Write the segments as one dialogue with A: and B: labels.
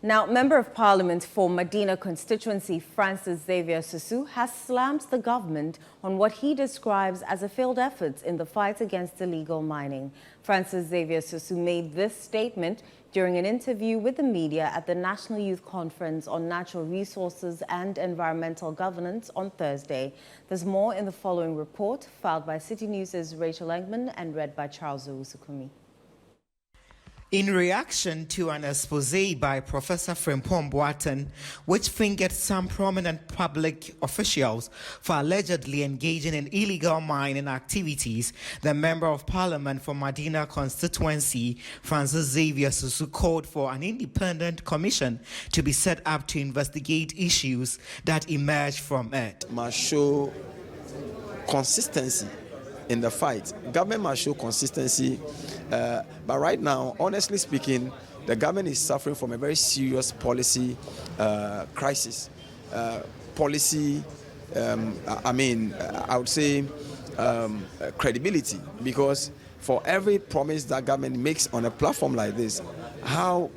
A: Now, Member of Parliament for Madina constituency Francis Xavier Susu has slammed the government on what he describes as a failed effort in the fight against illegal mining. Francis Xavier Susu made this statement during an interview with the media at the National Youth Conference on Natural Resources and Environmental Governance on Thursday. There's more in the following report, filed by Citi News' Rachel Engman and read by Charles Owusukumi.
B: In reaction to an expose by Prof Frimpong-Boateng, which fingered some prominent public officials for allegedly engaging in illegal mining activities, the Member of Parliament for Madina constituency, Francis Xavier Susu, called for an independent commission to be set up to investigate issues that emerged from it.
C: Must show consistency in the fight. Government must show consistency, but right now, honestly speaking, the government is suffering from a very serious policy crisis. Policy, I would say credibility, because for every promise that government makes on a platform like this, how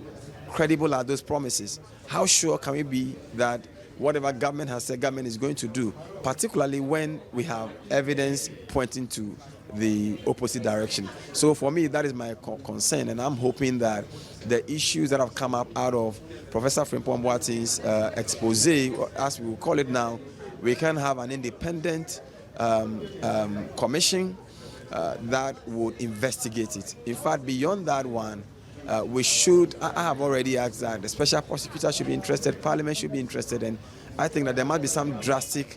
C: credible are those promises? How sure can we be that whatever government has said government is going to do, particularly when we have evidence pointing to the opposite direction? So for me, that is my concern, and I'm hoping that the issues that have come up out of Professor Frimpong-Boateng's expose, as we will call it now, we can have an independent commission that would investigate it. In fact, beyond that one, we should, I have already asked that the special prosecutor should be interested, Parliament should be interested, and I think that there must be some drastic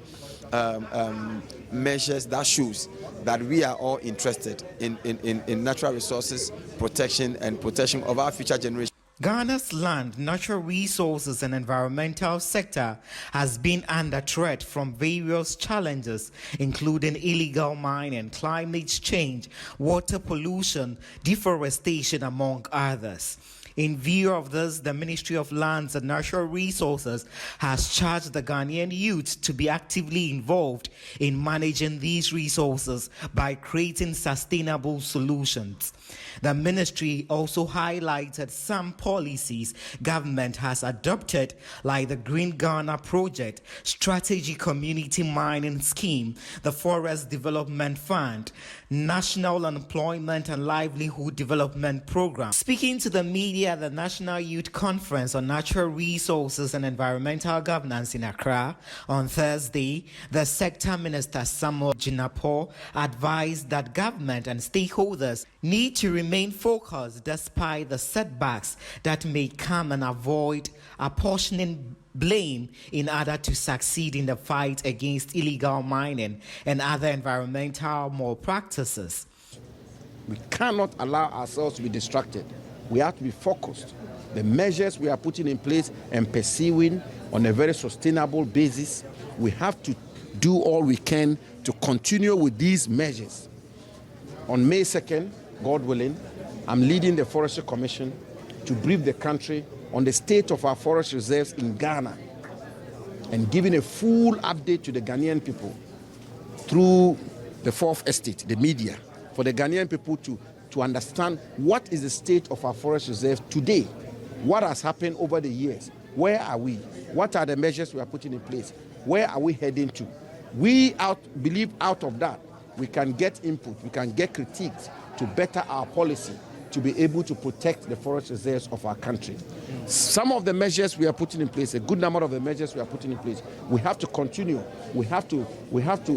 C: measures that shows that we are all interested in natural resources protection and protection of our future generations.
B: Ghana's land, natural resources and environmental sector has been under threat from various challenges, including illegal mining, climate change, water pollution, deforestation, among others. In view of this, the Ministry of Lands and Natural Resources has charged the Ghanaian youth to be actively involved in managing these resources by creating sustainable solutions. The ministry also highlighted some policies government has adopted, like the Green Ghana Project, Strategic Community Mining Scheme, the Forest Development Fund, National Employment and Livelihood Development Program. Speaking to the media at the National Youth Conference on Natural Resources and Environmental Governance in Accra on Thursday, the Sector Minister Samuel Jinapor advised that government and stakeholders need to remain focused despite the setbacks that may come, and avoid apportioning blame in order to succeed in the fight against illegal mining and other environmental malpractices.
D: We cannot allow ourselves to be distracted. We have to be focused. The measures we are putting in place and pursuing on a very sustainable basis, we have to do all we can to continue with these measures. On May 2nd, God willing, I'm leading the Forestry Commission to brief the country on the state of our forest reserves in Ghana and giving a full update to the Ghanaian people through the Fourth Estate, the media, for the Ghanaian people to understand what is the state of our forest reserves today, what has happened over the years, where are we, what are the measures we are putting in place, where are we heading to. We believe out of that we can get input, we can get critiques to better our policy, to be able to protect the forest reserves of our country. Some of the measures we are putting in place, a good number of the measures we are putting in place, we have to continue. We have to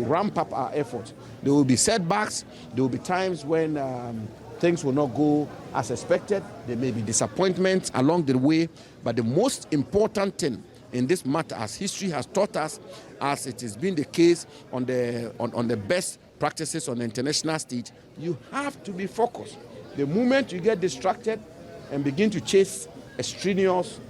D: ramp up our efforts. There will be setbacks. There will be times when things will not go as expected. There may be disappointments along the way. But the most important thing in this matter, as history has taught us, as it has been the case on the best practices on the international stage, you have to be focused. The moment you get distracted and begin to chase extraneous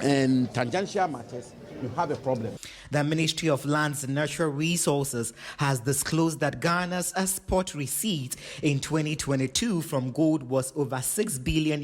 D: and tangential matters, you have a problem.
B: The Ministry of Lands and Natural Resources has disclosed that Ghana's export receipts in 2022 from gold was over $6 billion.